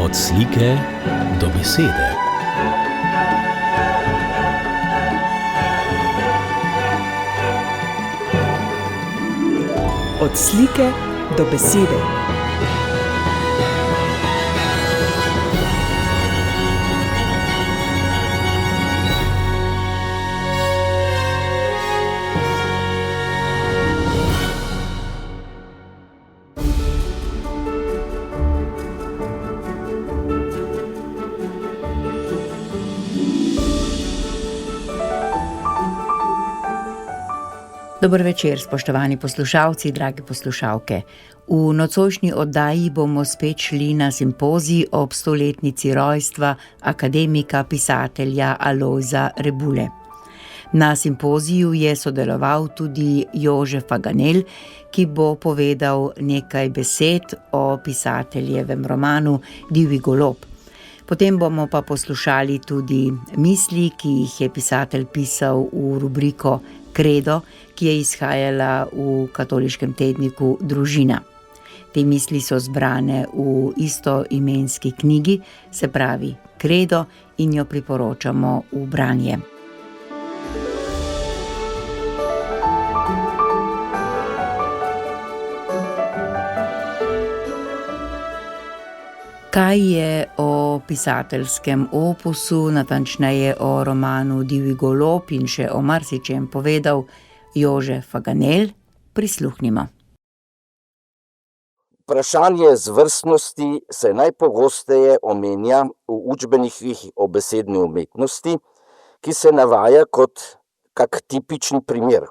Od slike do besede. Od slike do besede. Dober večer, spoštovani poslušalci, dragi poslušalke. V nocojšnji oddaji bomo spet šli na simpozij ob 100-letnici rojstva akademika, pisatelja Alojza Rebule. Na simpoziju je sodeloval tudi Jože Faganel, ki bo povedal nekaj besed o pisateljevem romanu Divji golob. Potem bomo pa poslušali tudi misli, ki jih je pisatelj pisal v rubriko Kredo, ki je izhajala v katoliškem tedniku Družina. Te misli so zbrane v istoimenski knjigi, se pravi Kredo, in jo priporočamo v branje. Kaj je o pisateljskem opusu, natančneje o romanu Divji golob in še o marsičem povedal Jože Faganel? Prisluhnimo. Vprašanje zvrstnosti se najpogosteje omenja v učbenikih o besedni umetnosti, ki se navaja kot kak tipični primer.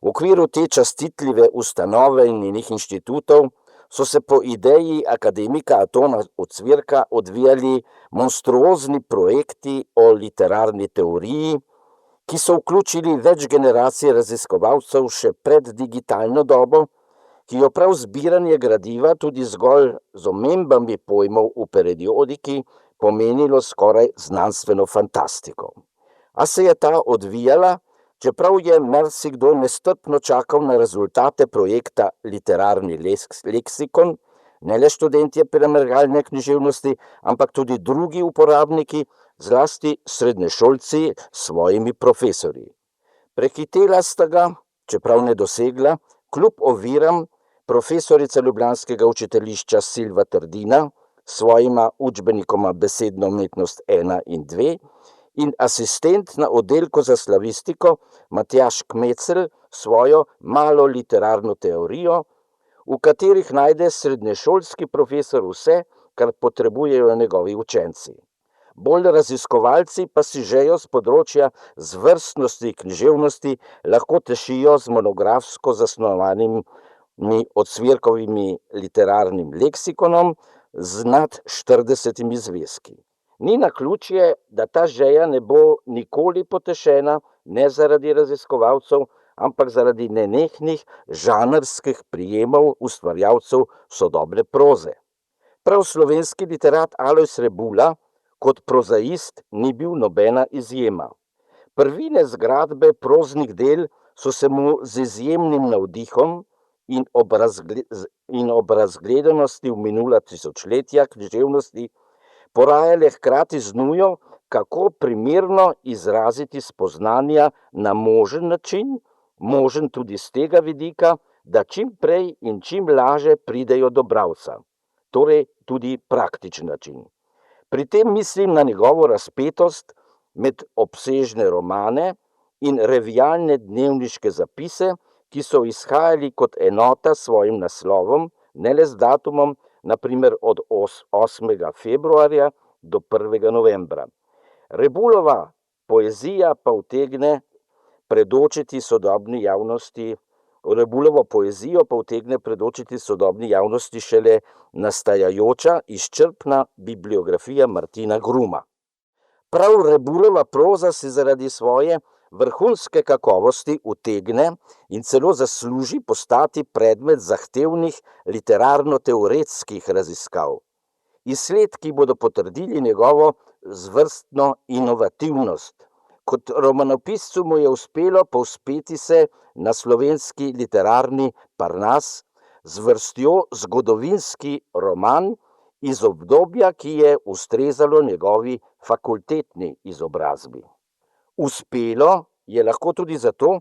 V okviru te častitljive ustanove in njenih inštitutov so se po ideji akademika Antona Ocvirka odvijali monstruozni projekti o literarni teoriji, ki so vključili več generacij raziskovalcev še pred digitalno dobo, ki jo prav zbiranje gradiva tudi zgolj z omembami pojmov v periodiki pomenilo skoraj znanstveno fantastiko. A se je ta odvijala, čeprav je marsikdo nestrpno čakal na rezultate projekta Literarni leksikon, ne le študentje primerjalne književnosti, ampak tudi drugi uporabniki, zlasti srednješolci s svojimi profesorji. Prehitela sta ga, čeprav ne dosegla, kljub oviram, profesorica ljubljanskega učiteljišča Silva Trdina s svojima učbenikoma Besedna umetnost 1 in 2 in asistent na oddelku za slavistiko Matjaž Kmecel svojo malo literarno teorijo, v katerih najde srednješolski profesor vse, kar potrebujejo njegovi učenci. Bolj raziskovalci pa si žejo z področja zvrstnosti književnosti lahko tešijo z monografsko zasnovanimi Ocvirkovimi literarnim leksikonom z nad 40 zvezki. Ni naključje, da ta želja ne bo nikoli potešena, ne zaradi raziskovalcev, ampak zaradi nenehnih žanrskih prijemov ustvarjalcev sodobne proze. Prav slovenski literat Alojz Rebula kot prozaist ni bil nobena izjema. Prvine zgradbe proznih del so se mu z izjemnim navdihom in ob razgledanosti v minula tisočletja književnosti porajale hkrati z nujo, kako primerno izraziti spoznanja na možen način, možen tudi z tega vidika, da čim prej in čim laže pridejo do bralca, torej tudi praktičen način. Pri tem mislim na njegovo razpetost med obsežne romane in revijalne dnevniške zapise, ki so izhajali kot enota s svojim naslovom, ne le z datumom, naprimer od 8. februarja do 1. novembra. Rebulova poezija pa utegne predočiti sodobni javnosti, šele nastajajoča izčrpna bibliografija Martina Gruma. Prav Rebulova proza se zaradi svoje vrhunske kakovosti utegne in celo zasluži postati predmet zahtevnih literarno-teoretskih raziskav. Izsledki bodo potrdili njegovo zvrstno inovativnost. Kot romanopiscu mu je uspelo povzpeti se na slovenski literarni Parnas z vrstjo zgodovinski roman iz obdobja, ki je ustrezalo njegovi fakultetni izobrazbi. Uspelo je lahko tudi zato,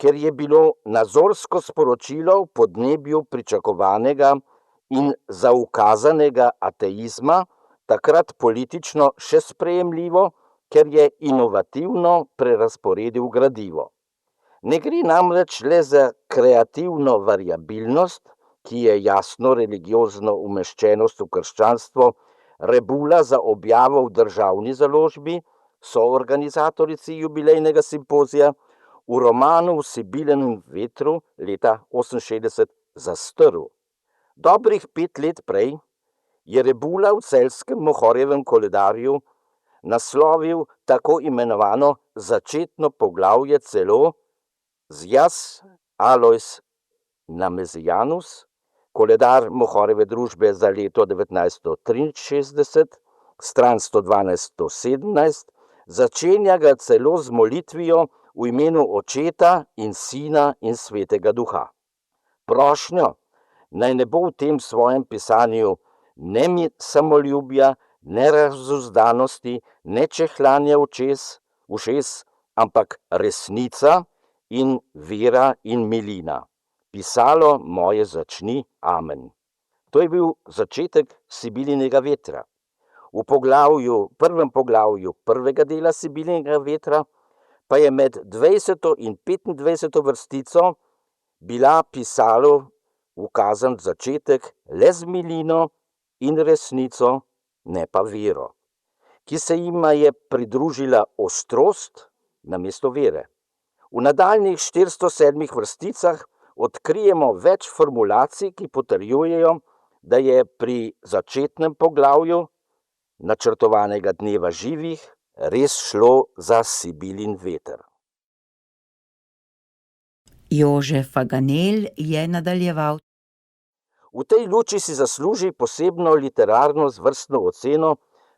ker je bilo nazorsko sporočilo v podnebju pričakovanega in zaukazanega ateizma takrat politično še sprejemljivo, ker je inovativno prerazporedil gradivo. Ne gre namreč le za kreativno variabilnost, ki je jasno religiozno umeščenost v krščanstvo rebula za objavo v državni založbi, soorganizatorici jubilejnega simpozija, v romanu V Sibilenem vetru leta 1968 zastrl. Dobrih 5 let prej je rebula v celjskem Mohorjevem koledarju naslovil tako imenovano začetno poglavje celo Zjaz Alojz Namezijanus, koledar Mohorjeve družbe za leto 1963, stran 112-117, začenja ga celo z molitvijo v imenu Očeta in Sina in Svetega Duha. Prošnjo, naj ne bo v tem svojem pisanju ne samoljubja, ne razuzdanosti, ne čehlanja ušes, ampak resnica in vera in milina. Pisalo moje začni, amen. To je bil začetek Sibilinega vetra. V prvem poglavju prvega dela Sibilinega vetra pa je med 20. in 25. vrstico bila pisalu ukazan začetek le z milino in resnico, ne pa vero, ki se jima je pridružila ostrost namesto vere. V nadaljnjih 407 vrsticah odkrijemo več formulacij, ki potrjujejo, da je pri začetnem poglavju načrtovanega dneva živih res šlo za Sibilin veter. Jožef Faganel je nadaljeval. V tej luči si zasluži posebno literarno zvrstno oceno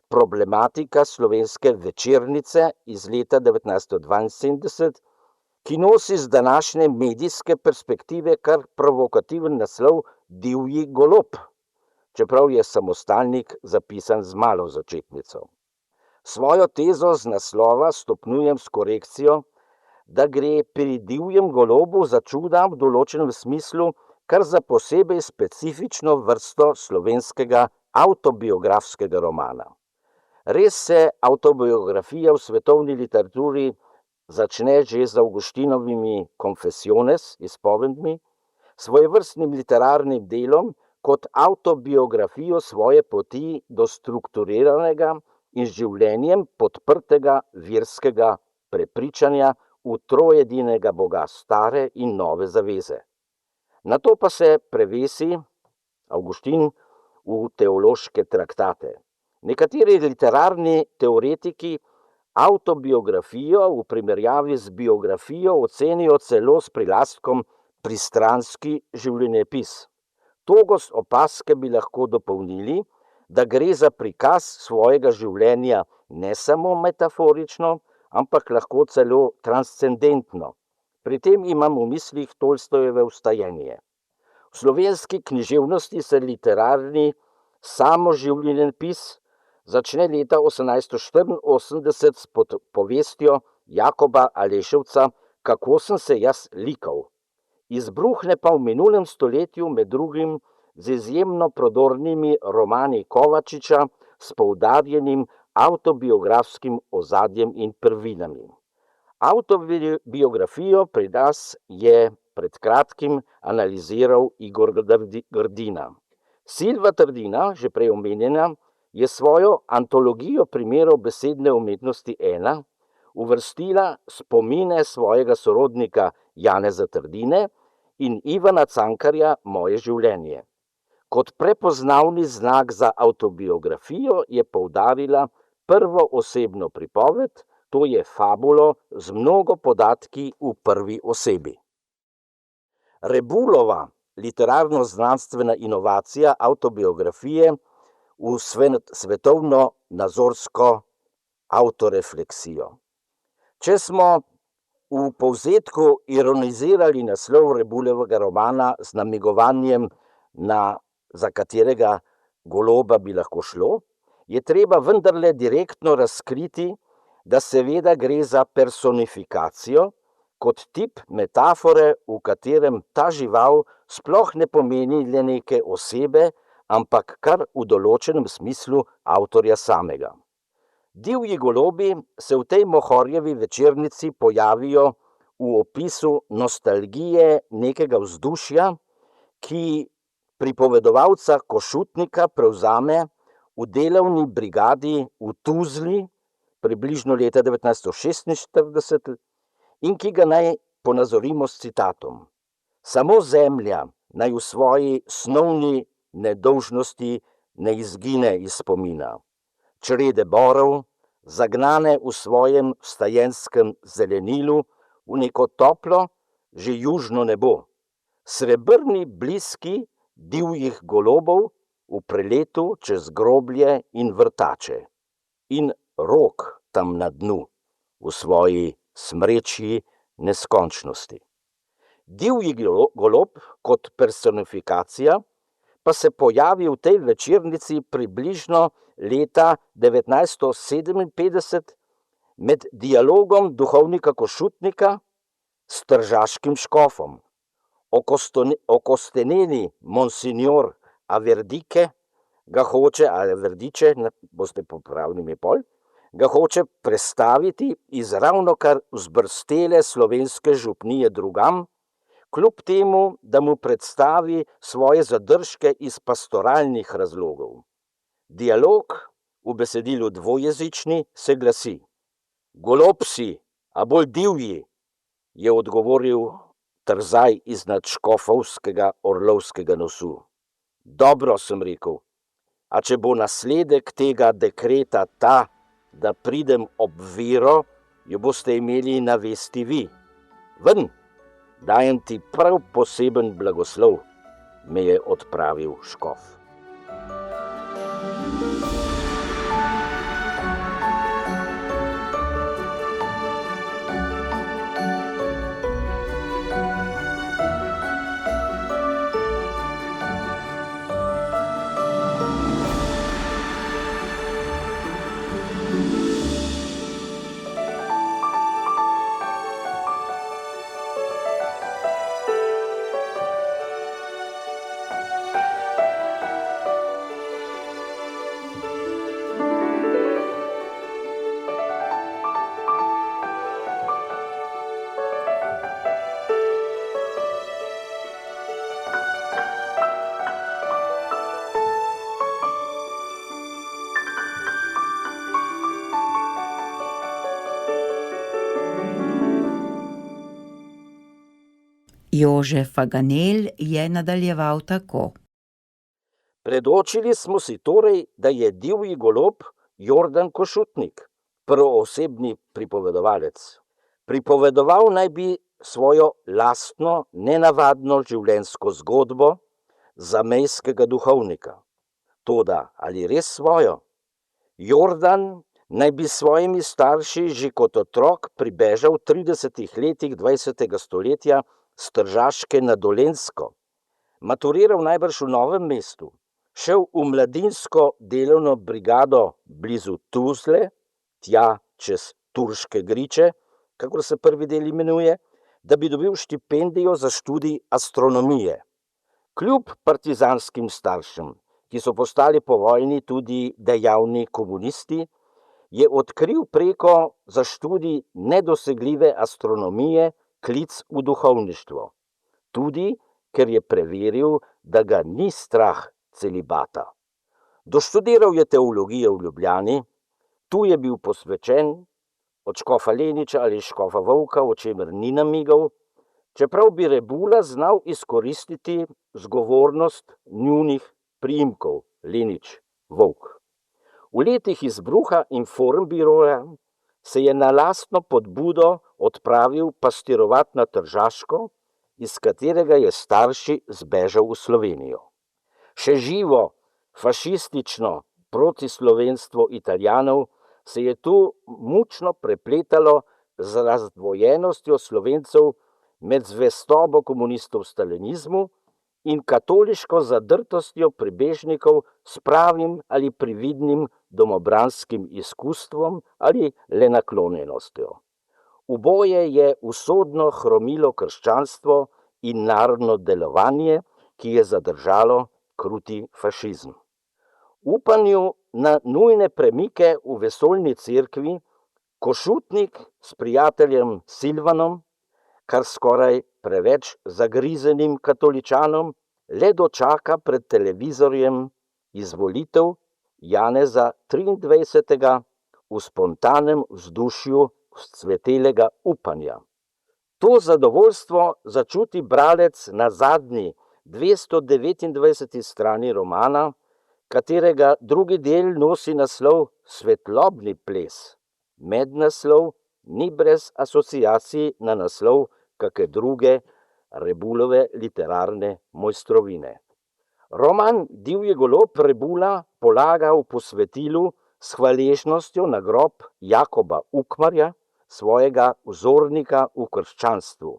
problematika slovenske večernice iz leta 1972, ki nosi z današnje medijske perspektive kar provokativen naslov Divji golob, čeprav je samostalnik zapisan z malo začetnico. Svojo tezo z naslova stopnjujem s korekcijo, da gre pri Divjem golobu za čuda v določenem smislu kar za posebej specifično vrsto slovenskega avtobiografskega romana. Res se avtobiografija v svetovni literaturi začne že z Avgustinovimi Confessiones, izpovedmi, svojevrstnim literarnim delom kot avtobiografijo svoje poti do strukturiranega in življenjem podprtega verskega prepričanja v trojedinega Boga stare in nove zaveze. Nato pa se prevesi Avgustin v teološke traktate. Nekateri literarni teoretiki avtobiografijo v primerjavi z biografijo ocenijo celo s prilastkom pristranski življenjepis. Togost opaske bi lahko dopolnili, da gre za prikaz svojega življenja ne samo metaforično, ampak lahko celo transcendentno. Pri tem imam v mislih Tolstojeve Vstajenje. V slovenski književnosti se literarni samoživljenjepis začne leta 1884 s povestjo Jakoba Aleševca Kako sem se jaz likal. Izbruhne pa v minulem stoletju med drugim z izjemno prodornimi romani Kovačiča s poudarjenim avtobiografskim ozadjem in prvinami. Avtobiografijo pri nas je pred kratkim analiziral Igor Grdina. Silva Trdina, že prej omenjena, je svojo antologijo primerov besedne umetnosti 1 uvrstila spomine svojega sorodnika Janeza Trdine in Ivana Cankarja Moje življenje. Kot prepoznavni znak za avtobiografijo je poudarila prvo osebno pripoved, to je fabulo z mnogo podatki v prvi osebi. Rebulova literarno-znanstvena inovacija avtobiografije v svetovno-nazorsko avtorefleksijo. Če smo v povzetku ironizirali naslov Rebulevega romana z namigovanjem za katerega goloba bi lahko šlo, je treba vendarle direktno razkriti, da seveda gre za personifikacijo kot tip metafore, v katerem ta žival sploh ne pomeni le neke osebe, ampak kar v določenem smislu avtorja samega. Divji golobi se v tej Mohorjevi večernici pojavijo v opisu nostalgije nekega vzdušja, ki pripovedovalca Košutnika prevzame v delovni brigadi v Tuzli, približno leta 1946, in ki ga naj ponazorimo s citatom. Samo zemlja naj v svoji snovni nedolžnosti ne izgine iz spomina. Črede borov, zagnane v svojem vstajenskem zelenilu v neko toplo, že južno nebo. Srebrni bliski divjih golobov v preletu čez groblje in vrtače. In rok tam na dnu, v svoji smreči neskončnosti. Divji golob kot personifikacija pa se pojavi v tej večernici približno leta 1957 med dialogom duhovnika Košutnika s tržaškim škofom. Okosteneli monsignor Averdike ga hoče, ali Verdiče, boste popravili mi pol, ga hoče prestaviti iz ravnokar vzbrstele slovenske župnije drugam, kljub temu, da mu predstavi svoje zadržke iz pastoralnih razlogov. Dialog v besedilu dvojezični se glasi: Golob si, a bolj divji, je odgovoril Trzaj iznad škofovskega orlovskega nosu. Dobro, sem rekel, a če bo nasledek tega dekreta ta, da pridem ob vero, jo boste imeli na vesti vi. Ven, dajem ti prav poseben blagoslov, me je odpravil škof. Jože Faganel je nadaljeval tako. Predočili smo si torej, da je divji golob Jordan Košutnik, prvoosebni pripovedovalec. Pripovedoval naj bi svojo lastno, nenavadno življenjsko zgodbo zamejskega duhovnika. Toda, ali res svojo? Jordan naj bi s svojimi starši že kot otrok pribežal v 30. letih 20. stoletja s Tržaške na Dolenjsko. Maturiral najbrž v Novem mestu, šel v mladinsko delovno brigado blizu Tuzle, tja čez Turške griče, kakor se prvi del imenuje, da bi dobil štipendijo za študij astronomije. Kljub partizanskim staršem, ki so postali po vojni tudi dejavni komunisti, je odkril preko za študij nedosegljive astronomije klic v duhovništvo. Tudi, ker je preveril, da ga ni strah celibata. Doštudiral je teologijo v Ljubljani, tu je bil posvečen, od škofa Leniča ali škofa Vovka, o čemer ni namigal, čeprav bi Rebula znal izkoristiti zgovornost njunih priimkov, Lenič, Vovk. V letih izbruha informbiroja se je na lastno podbudo odpravil pastirovat na Tržaško, iz katerega je starši zbežal v Slovenijo. Še živo, fašistično protislovenstvo Italijanov se je tu mučno prepletalo z razdvojenostjo Slovencev med zvestobo komunistov stalinizmu in katoliško zadrtostjo pribežnikov s pravim ali prividnim domobranskim izkustvom ali le naklonjenostjo. Oboje je usodno hromilo krščanstvo in narodno delovanje, ki je zadržalo kruti fašizem. V upanju na nujne premike v vesoljni cerkvi Košutnik s prijateljem Silvanom, kar skoraj preveč zagrizenim katoličanom, le dočaka pred televizorjem izvolitev Janeza 23. v spontanem vzdušju vzcvetelega upanja. To zadovoljstvo začuti bralec na zadnji 229. strani romana, katerega drugi del nosi naslov Svetlobni ples. Mednaslov ni brez asociacij na naslov kake druge Rebulove literarne mojstrovine. Roman Divji golob Rebula polaga v posvetilu s hvaležnostjo na grob Jakoba Ukmarja, svojega vzornika v krščanstvu.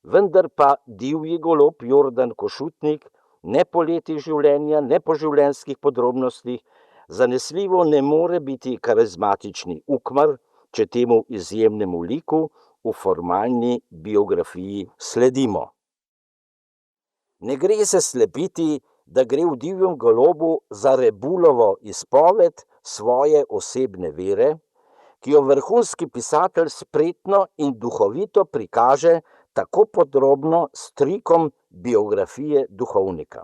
Vendar pa Divji golob Jordan Košutnik ne po letih življenja, ne po življenjskih podrobnostih zanesljivo ne more biti karizmatični Ukmar, če temu izjemnemu liku v formalni biografiji sledimo. Ne gre se slepiti, da gre v Divjem golobu za Rebulovo izpoved svoje osebne vere, ki jo vrhunski pisatelj spretno in duhovito prikaže tako podrobno s trikom biografije duhovnika.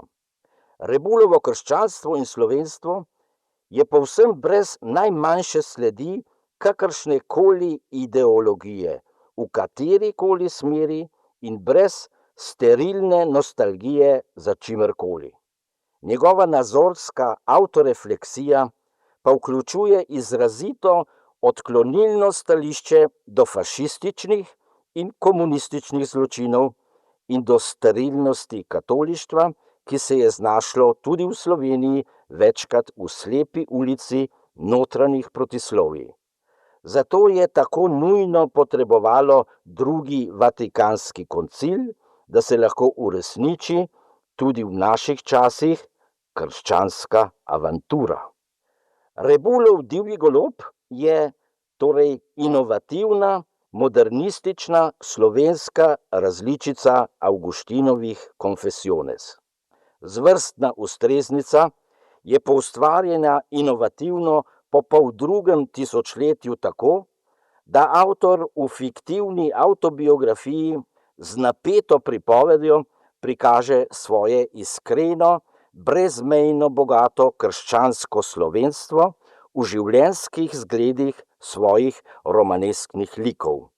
Rebulovo krščanstvo in slovenstvo je povsem brez najmanjše sledi kakršne koli ideologije, v kateri koli smeri in brez sterilne nostalgije za čimerkoli. Njegova nazorska avtorefleksija pa vključuje izrazito odklonilno stališče do fašističnih in komunističnih zločinov in do sterilnosti katolištva, ki se je znašlo tudi v Sloveniji večkrat v slepi ulici notranjih protislovij. Zato je tako nujno potrebovalo drugi Vatikanski koncil, da se lahko uresniči tudi v naših časih krščanska avantura. Rebulov Divji golob je torej inovativna, modernistična slovenska različica Avgustinovih Confessiones. Zvrstna ustreznica je poustvarjena inovativno po poldrugem tisočletju tako, da avtor v fiktivni avtobiografiji z napeto pripovedjo prikaže svoje iskreno, brezmejno bogato krščansko slovenstvo v življenjskih zgledih svojih romanesknih likov.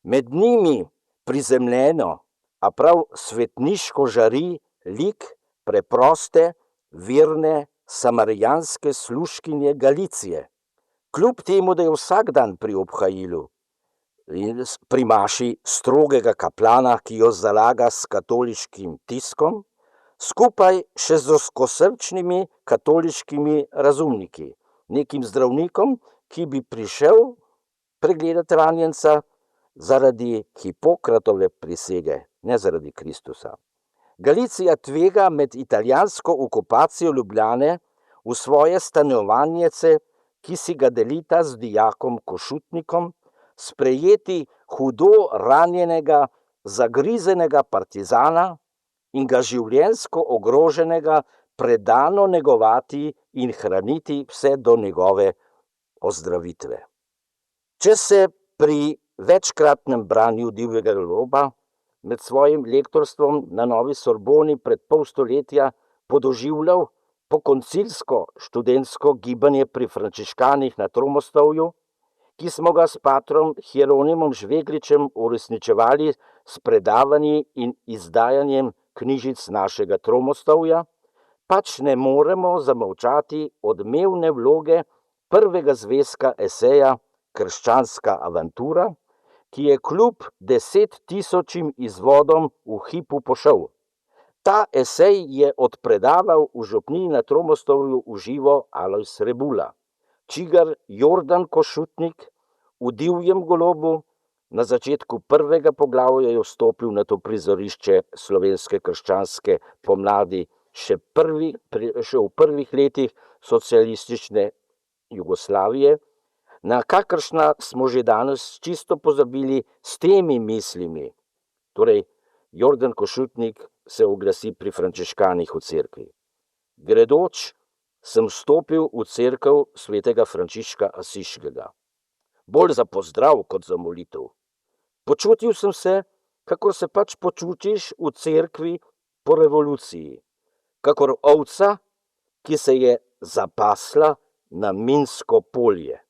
Med njimi prizemljeno, a prav svetniško žari lik preproste, verne, samarijanske služkinje Galicije. Kljub temu, da je vsak dan pri obhajilu in pri maši strogega kaplana, ki jo zalaga s katoliškim tiskom, skupaj še z ozkosrčnimi katoliškimi razumniki, nekim zdravnikom, ki bi prišel pregledati ranjenca zaradi Hipokratove prisege, ne zaradi Kristusa. Galicija tvega med italijansko okupacijo Ljubljane v svoje stanovanjece, ki si ga delita z dijakom Košutnikom, sprejeti hudo ranjenega, zagrizenega partizana in ga življenjsko ogroženega predano negovati in hraniti vse do njegove ozdravitve. Če se pri večkratnem branju Divjega goloba med svojim lektorstvom na Novi Sorboni pred pol stoletja podoživljal pokoncilsko študentsko gibanje pri frančiškanih na Tromostovju, ki smo ga s patrom Hieronimom Žvegličem uresničevali s predavanji in izdajanjem knjižic našega Tromostovja, pač ne moremo zamolčati odmevne vloge prvega zvezka eseja Krščanska avantura, ki je kljub 10 000 izvodom v hipu pošel. Ta esej je odpredaval v župniji na Tromostovju v živo Alojz Rebula, čigar Jordan Košutnik v Divjem golobu Na začetku prvega poglavja je vstopil na to prizorišče slovenske krščanske pomladi še v prvih letih socialistične Jugoslavije, na kakršna smo že danes čisto pozabili s temi mislimi. Torej, Jordan Košutnik se oglasi pri frančiškanih v cerkvi. Gredoč sem vstopil v cerkev svetega Frančiška Asiškega. Bolj za pozdrav kot za molitev. Počutil sem se, kakor se pač počutiš v cerkvi po revoluciji. Kakor ovca, ki se je zapasla na minsko polje.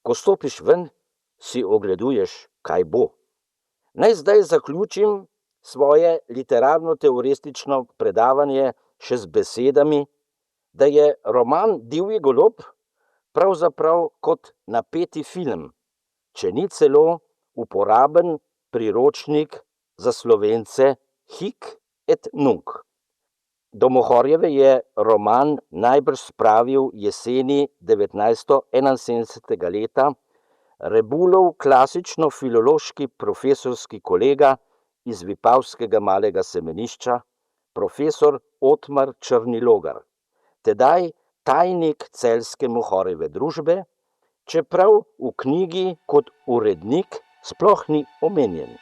Ko stopiš ven, si ogleduješ, kaj bo. Naj zdaj zaključim svoje literarno-teoretično predavanje še z besedami, da je roman Divji golob pravzaprav kot napeti film, če ni celo uporaben priročnik za Slovence Hic et Nunc. Domohorjeve je roman najbrž spravil jeseni 1971. leta Rebulov klasično-filološki profesorski kolega iz Vipavskega malega semenišča, profesor Otmar Črnilogar, tedaj tajnik celjske Mohorjeve družbe, čeprav v knjigi kot urednik sploh ni omenjen.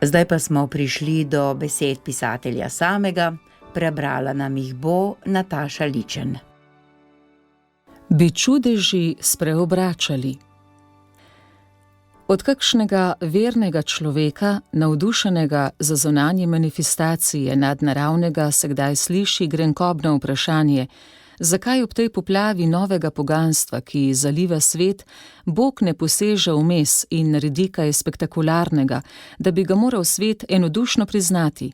Zdaj pa smo prišli do besed pisatelja samega, prebrala nam jih bo Nataša Ličen. Bi čudeži spreobračali. Od kakšnega vernega človeka, navdušenega za zunanje manifestacije nadnaravnega, se kdaj sliši grenkobno vprašanje, zakaj ob tej poplavi novega poganstva, ki zaliva svet, Bog ne poseže vmes in naredi kaj spektakularnega, da bi ga moral svet enodušno priznati.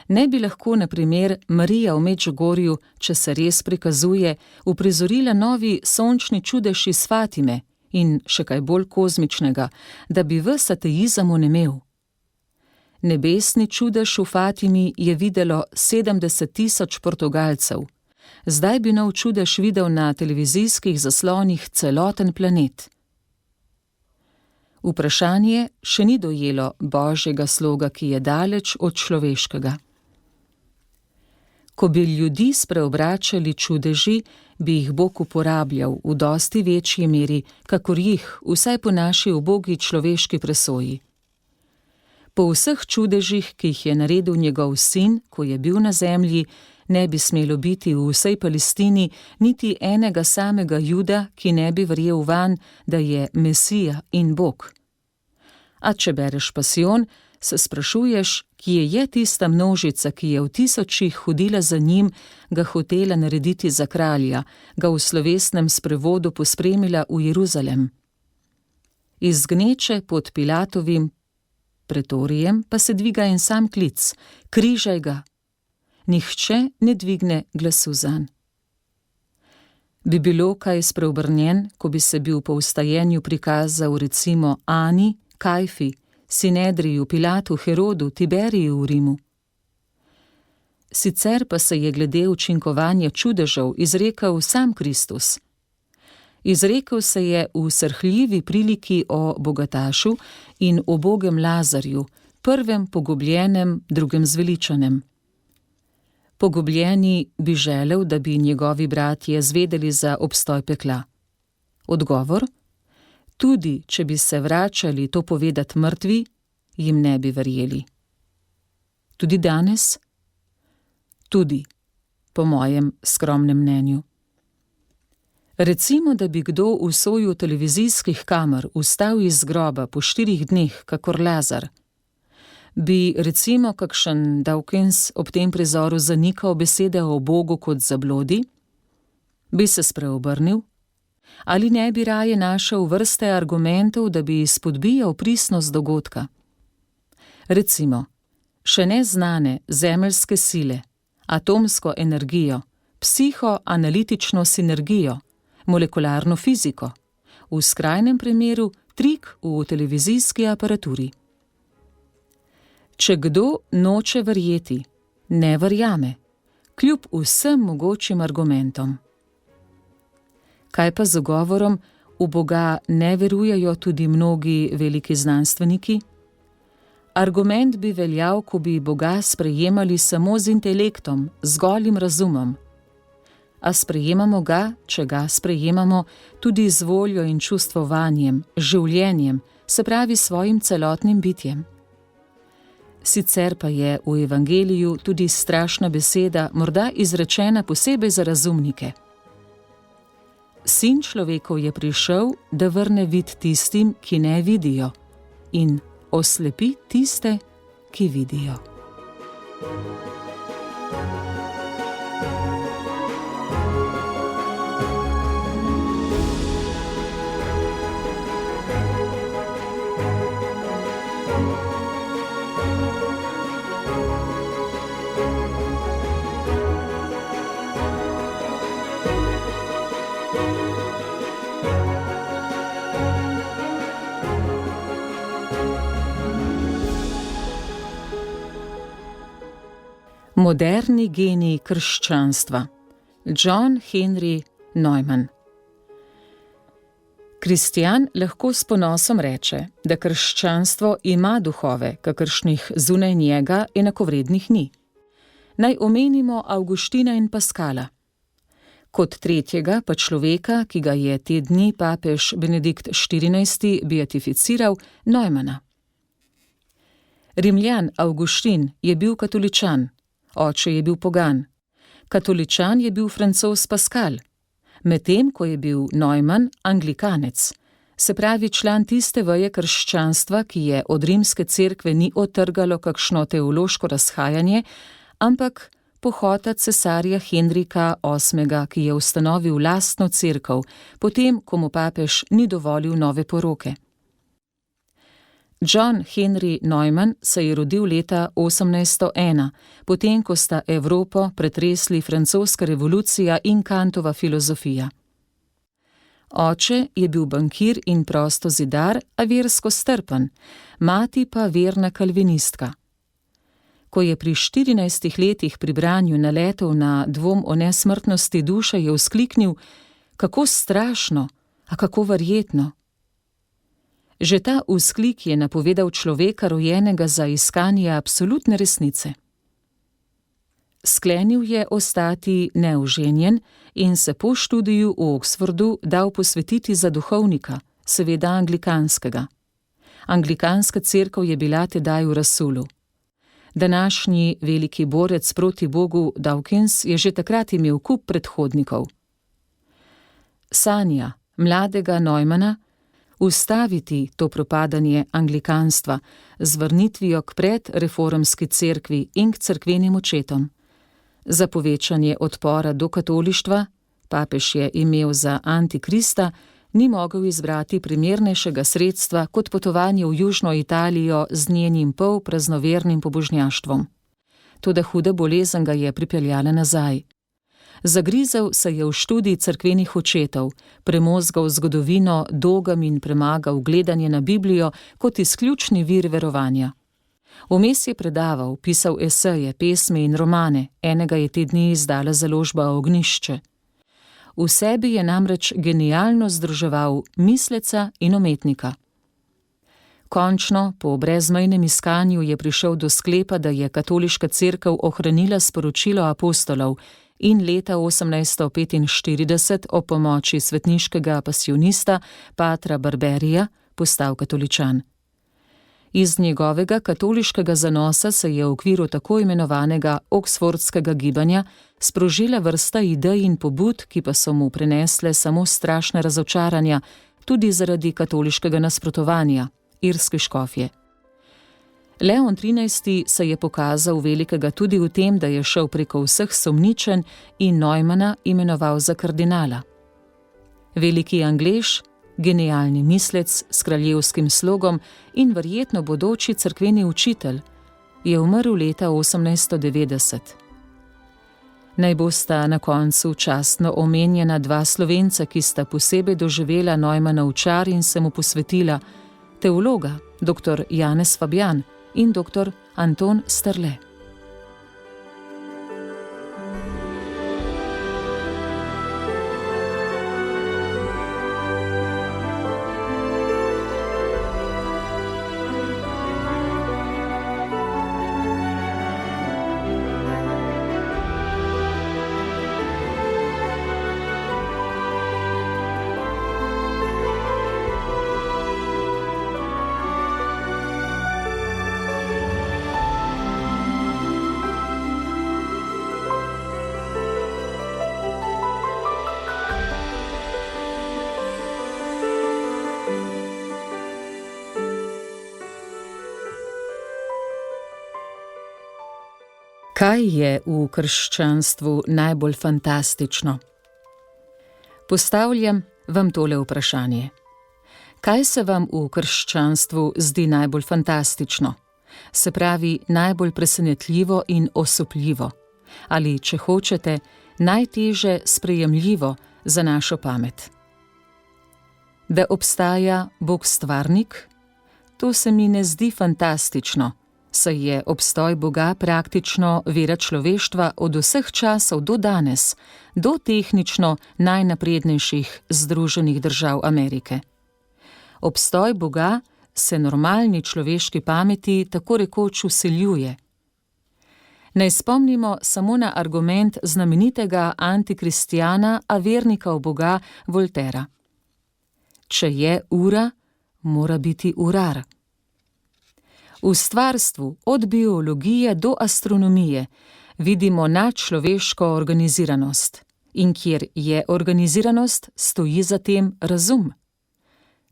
Ne bi lahko, na primer, Marija v Medžugorju, če se res prikazuje, uprizorila novi sončni čudež iz Fatime in še kaj bolj kozmičnega, da bi ves ateizem onemel. Nebesni čudež v Fatimi je videlo 70.000 Portugalcev. Zdaj bi nov čudež videl na televizijskih zaslonih celoten planet. Vprašanje še ni dojelo Božjega sloga, ki je daleč od človeškega. Ko bi ljudi spreobračali čudeži, bi jih Bog uporabljal v dosti večji meri, kakor jih, vsaj po naši ubogi človeški presoji. Po vseh čudežih, ki jih je naredil njegov sin, ko je bil na zemlji, ne bi smelo biti v vsej Palestini niti enega samega Juda, ki ne bi verjel vanj, da je Mesija in Bog. A če bereš Pasijon, se sprašuješ, kje je tista množica, ki je v tisočih hodila za njim, ga hotela narediti za kralja, ga v slovesnem sprevodu pospremila v Jeruzalem. Iz gneče pod Pilatovim pretorijem pa se dviga en sam klic: križaj ga. Nihče ne dvigne glasu zanj. Bi bilo kaj spreobrnjen, ko bi se bil po vstajenju prikazal recimo Ani, Kajfi, Sinedriju, Pilatu, Herodu, Tiberiju v Rimu? Sicer pa se je glede učinkovanja čudežev izrekel sam Kristus. Izrekel se je v srhljivi priliki o bogatašu in ubogem Lazarju, prvem pogubljenem, drugem zveličanem. Pogubljeni bi želel, da bi njegovi bratje zvedeli za obstoj pekla. Odgovor: tudi če bi se vračali to povedat mrtvi, jim ne bi verjeli. Tudi danes? Tudi, po mojem skromnem mnenju. Recimo, da bi kdo v soju televizijskih kamer vstal iz groba po 4 dneh, kakor Lazar. Bi recimo kakšen Dawkins ob tem prizoru zanikal besede o Bogu kot zablodi? Bi se spreobrnil? Ali ne bi raje našel vrste argumentov, da bi spodbijal pristnost dogodka? Recimo, še neznane zemeljske sile, atomsko energijo, psihoanalitično sinergijo, molekularno fiziko, v skrajnem primeru trik v televizijski aparaturi. Če kdo noče verjeti, ne verjame, kljub vsem mogočim argumentom. Kaj pa z ugovorom: v Boga ne verujejo tudi mnogi veliki znanstveniki? Argument bi veljal, ko bi Boga sprejemali samo z intelektom, z golim razumom. A sprejemamo ga, če ga sprejemamo, tudi z voljo in čustvovanjem, življenjem, se pravi svojim celotnim bitjem. Sicer pa je v evangeliju tudi strašna beseda, morda izrečena posebej za razumnike. Sin človekov je prišel, da vrne vid tistim, ki ne vidijo, in oslepi tiste, ki vidijo. Moderni genij krščanstva. John Henry Newman. Kristjan lahko s ponosom reče, da krščanstvo ima duhove, kakršnih zunaj njega enakovrednih ni. Naj omenimo Avguština in Paskala. Kot tretjega pa človeka, ki ga je te dni papež Benedikt XIV. Beatificiral, Newmana. Rimljan Avguštin je bil katoličan, oče je bil pogan. Katoličan je bil Francoz Paskal, medtem ko je bil Newman anglikanec, se pravi član tiste veje krščanstva, ki je od rimske cerkve ni otrgalo kakšno teološko razhajanje, ampak pohota cesarja Henrika VIII., ki je ustanovil lastno cerkev, potem ko mu papež ni dovolil nove poroke. John Henry Newman se je rodil leta 1801, potem ko sta Evropo pretresli francoska revolucija in Kantova filozofija. Oče je bil bankir in prostozidar, a versko strpen, mati pa verna kalvinistka. Ko je pri 14 letih pri branju naletel na dvom o nesmrtnosti duše, je vzkliknil: kako strašno, a kako verjetno. Že ta vzklik je napovedal človeka, rojenega za iskanje absolutne resnice. Sklenil je ostati neoženjen in se po študiju v Oxfordu dal posvetiti za duhovnika, seveda anglikanskega. Anglikanska cerkev je bila tedaj v razsulu. Današnji veliki borec proti Bogu Dawkins je že takrat imel kup predhodnikov. Sanja mladega Newmana ustaviti to propadanje anglikanstva z vrnitvijo k predreformski cerkvi in k cerkvenim očetom. Za povečanje odpora do katolištva, papež je imel za antikrista, ni mogel izbrati primernejšega sredstva kot potovanje v južno Italijo z njenim praznovernim pobožnjaštvom. Toda huda bolezen ga je pripeljala nazaj. Zagrizel se je v študij cerkvenih očetov, premozgal zgodovino dogam in premagal gledanje na Biblijo kot izključni vir verovanja. Vmes je predaval, pisal eseje, pesmi in romane, enega je te dni izdala založba Ognjišče. V sebi je namreč genialno združeval misleca in umetnika. Končno, po brezmejnem iskanju je prišel do sklepa, da je katoliška cerkev ohranila sporočilo apostolov in leta 1845 o pomoči svetniškega pasionista patra Barberija postal katoličan. Iz njegovega katoliškega zanosa se je v okviru tako imenovanega oksfordskega gibanja sprožila vrsta idej in pobud, ki pa so mu prinesle samo strašne razočaranja, tudi zaradi katoliškega nasprotovanja, irski škofje. Leon XIII. Se je pokazal velikega tudi v tem, da je šel preko vseh sumničenj in Neumana imenoval za kardinala. Veliki Anglež, genialni mislec s kraljevskim slogom in verjetno bodoči cerkveni učitelj, je umrl leta 1890. Naj bosta na koncu častno omenjena dva Slovenca, ki sta posebej doživela Neumanov čar in se mu posvetila, teologa, dr. Janez Fabjan in dr. Anton Strle. Kaj je v krščanstvu najbolj fantastično? Postavljam vam tole vprašanje. Kaj se vam v krščanstvu zdi najbolj fantastično? Se pravi, najbolj presenetljivo in osupljivo? Ali, če hočete, najteže sprejemljivo za našo pamet? Da obstaja Bog stvarnik? To se mi ne zdi fantastično, saj je obstoj Boga praktično vera človeštva od vseh časov do danes, do tehnično najnaprednejših Združenih držav Amerike. Obstoj Boga se normalni človeški pameti tako rekoč vsiljuje. Naj spomnimo samo na argument znamenitega antikristjana, a vernika v Boga Voltera. Če je ura, mora biti urar. V stvarstvu, od biologije do astronomije, vidimo nadčloveško organiziranost. In kjer je organiziranost, stoji za tem razum.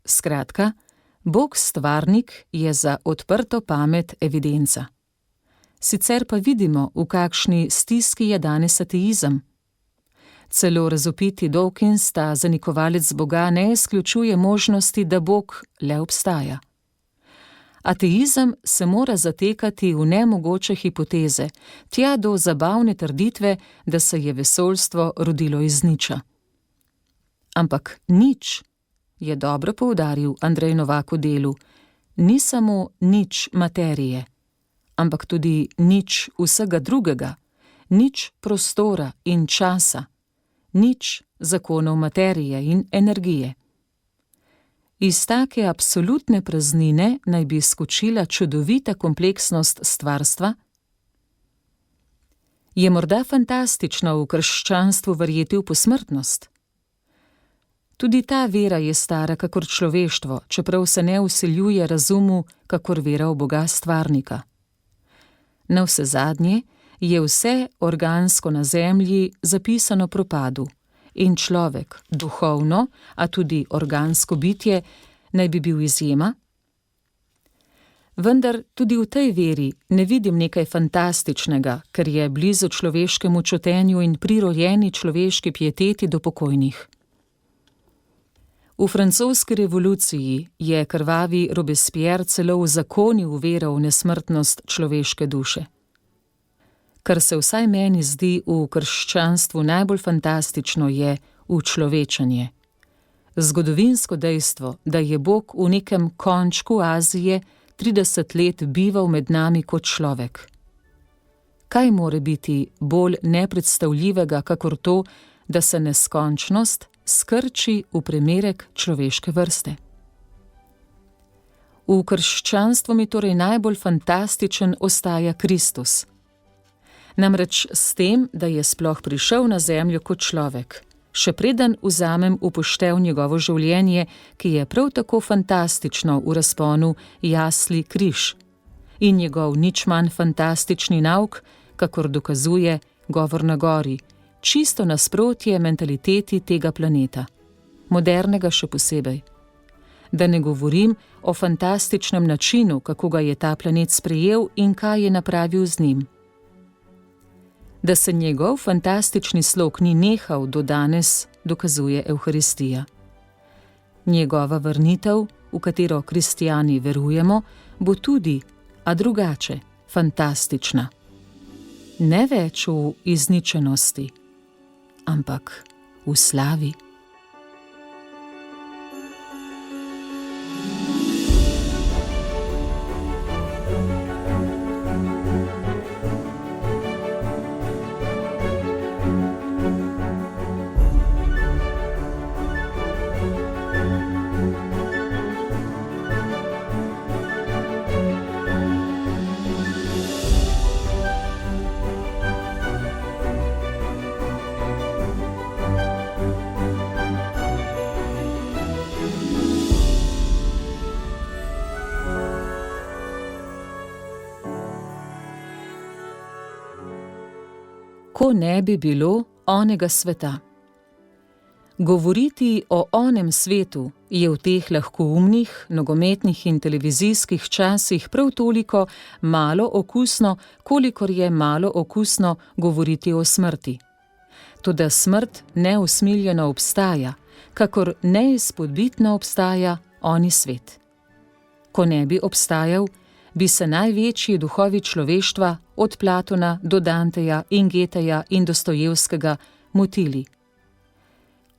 Skratka, Bog stvarnik je za odprto pamet evidenca. Sicer pa vidimo, v kakšni stiski je danes ateizem. Celo razvpiti Dawkins, ta zanikovalec Boga, ne izključuje možnosti, da Bog le obstaja. Ateizem se mora zatekati v nemogoče hipoteze, tja do zabavne trditve, da se je vesoljstvo rodilo iz niča. Ampak nič, je dobro poudaril Andrej Novak v delu, ni samo nič materije, ampak tudi nič vsega drugega, nič prostora in časa, nič zakonov materije in energije. Iz take absolutne praznine naj bi skočila čudovita kompleksnost stvarstva? Je morda fantastično v krščanstvu verjeti v posmrtnost? Tudi ta vera je stara kakor človeštvo, čeprav se ne vsiljuje razumu kakor vera v Boga stvarnika. Navsezadnje je vse organsko na zemlji zapisano propadu. In človek, duhovno, a tudi organsko bitje, naj bi bil izjema? Vendar tudi v tej veri ne vidim nekaj fantastičnega, ker je blizu človeškemu čutenju in prirojeni človeški pieteti do pokojnih. V francoski revoluciji je krvavi Robespierre celo uzakonil vero v nesmrtnost človeške duše. Kar se vsaj meni zdi v krščanstvu najbolj fantastično, je učlovečenje. Zgodovinsko dejstvo, da je Bog v nekem končku Azije 30 let bival med nami kot človek. Kaj more biti bolj nepredstavljivega, kakor to, da se neskončnost skrči v primerek človeške vrste? V krščanstvu mi torej najbolj fantastičen ostaja Kristus. Namreč s tem, da je sploh prišel na zemljo kot človek, še preden vzamem upoštev njegovo življenje, ki je prav tako fantastično v razponu jasli križ, in njegov nič manj fantastični nauk, kakor dokazuje Govor na gori, čisto nasprotje mentaliteti tega planeta, modernega še posebej. Da ne govorim o fantastičnem načinu, kako ga je ta planet sprejel in kaj je napravil z njim. Da se njegov fantastični slog ni nehal do danes, dokazuje Evharistija. Njegova vrnitev, v katero kristjani verujemo, bo tudi, a drugače, fantastična. Ne več v izničenosti, ampak v slavi. Ko ne bi bilo onega sveta. Govoriti o onem svetu je v teh lahkoumnih, nogometnih in televizijskih časih prav toliko malo okusno, kolikor je malo okusno govoriti o smrti. Toda smrt neusmiljeno obstaja, kakor neizpodbitno obstaja oni svet. Ko ne bi obstajal, bi se največji duhovi človeštva od Platona do Danteja in Geteja in Dostojevskega motili.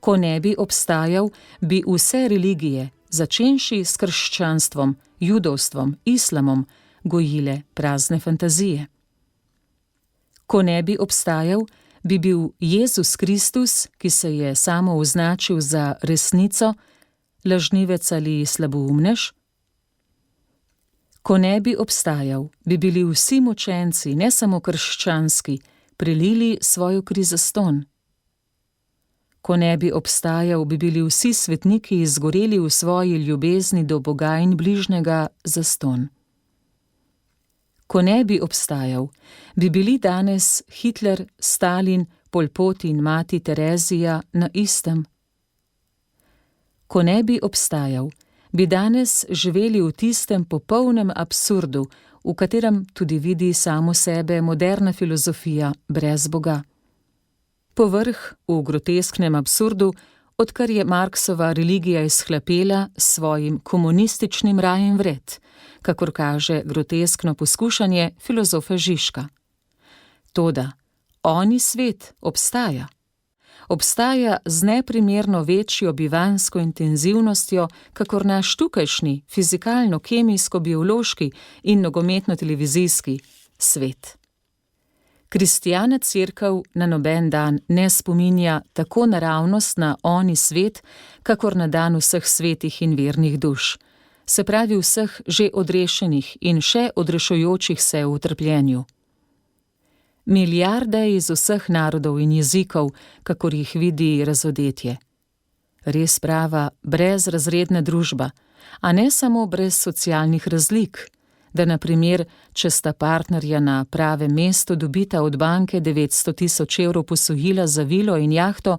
Ko ne bi obstajal, bi vse religije, začenši s krščanstvom, judovstvom, islamom, gojile prazne fantazije. Ko ne bi obstajal, bi bil Jezus Kristus, ki se je samo označil za resnico, lažnivec ali slaboumnež. Ko ne bi obstajal, bi bili vsi mučenci, ne samo krščanski, prelili svojo kri zastonj. Ko ne bi obstajal, bi bili vsi svetniki izgoreli v svoji ljubezni do Boga in bližnjega zastonj. Ko ne bi obstajal, bi bili danes Hitler, Stalin, Pol Pot in mati Terezija na istem. Ko ne bi obstajal, bi danes živeli v tistem popolnem absurdu, v katerem tudi vidi samo sebe moderna filozofija brez Boga. Povrh v grotesknem absurdu, odkar je Marksova religija izhlapela s svojim komunističnim rajem vred, kakor kaže groteskno poskušanje filozofa Žižka. Toda oni svet obstaja. Obstaja z neprimerno večjo bivanjsko intenzivnostjo, kakor naš tukajšnji fizikalno-kemijsko-biološki in nogometno-televizijski svet. Kristjana cerkev na noben dan ne spominja tako naravnost na oni svet, kakor na dan vseh svetih in vernih duš, se pravi vseh že odrešenih in še odrešujočih se v utrpljenju. Milijarde iz vseh narodov in jezikov, kakor jih vidi razodetje. Res prava brezrazredna družba, a ne samo brez socialnih razlik, da na primer, če sta partnerja na pravem mestu dobita od banke 900 000 evrov posojila za vilo in jahto,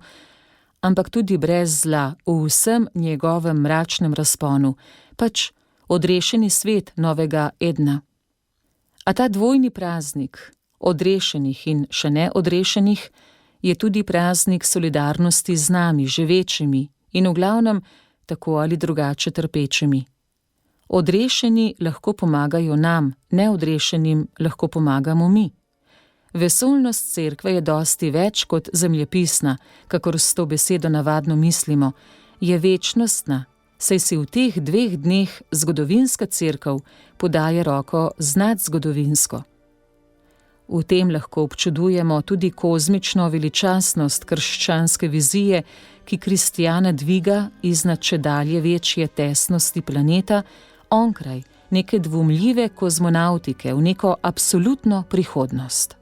ampak tudi brez zla v vsem njegovem mračnem razponu, pač odrešeni svet novega Edna. A ta dvojni praznik, odrešenih in še ne odrešenih, je tudi praznik solidarnosti z nami, živečimi in v glavnem tako ali drugače trpečimi. Odrešeni lahko pomagajo nam, neodrešenim lahko pomagamo mi. Vesoljnost cerkve je dosti več kot zemljepisna, kakor s to besedo navadno mislimo, je večnostna, saj si v teh 2 dneh zgodovinska cerkev podaja roko z nadzgodovinsko. V tem lahko občudujemo tudi kozmično veličastnost krščanske vizije, ki kristjana dviga iznad čedalje večje tesnosti planeta onkraj neke dvomljive kozmonautike v neko absolutno prihodnost.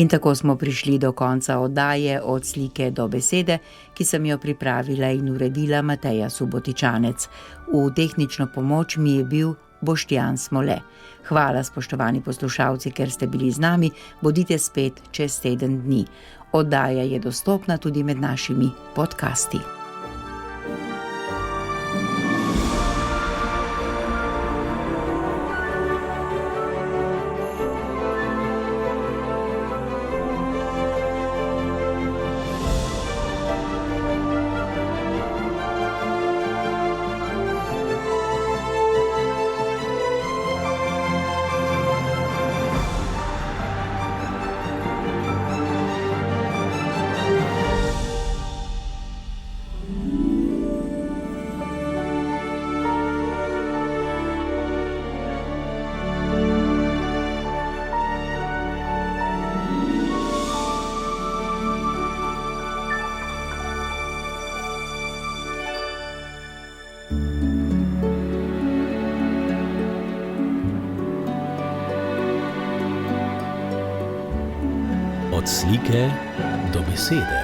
In tako smo prišli do konca oddaje Od slike do besede, ki sem jo pripravila in uredila Mateja Subotičanec. V tehnično pomoč mi je bil Boštjan Smole. Hvala, spoštovani poslušalci, ker ste bili z nami, bodite spet čez teden dni. Oddaja je dostopna tudi med našimi podcasti. Od slike do besede.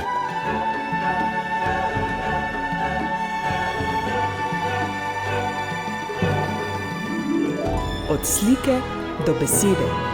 Od slike do besede.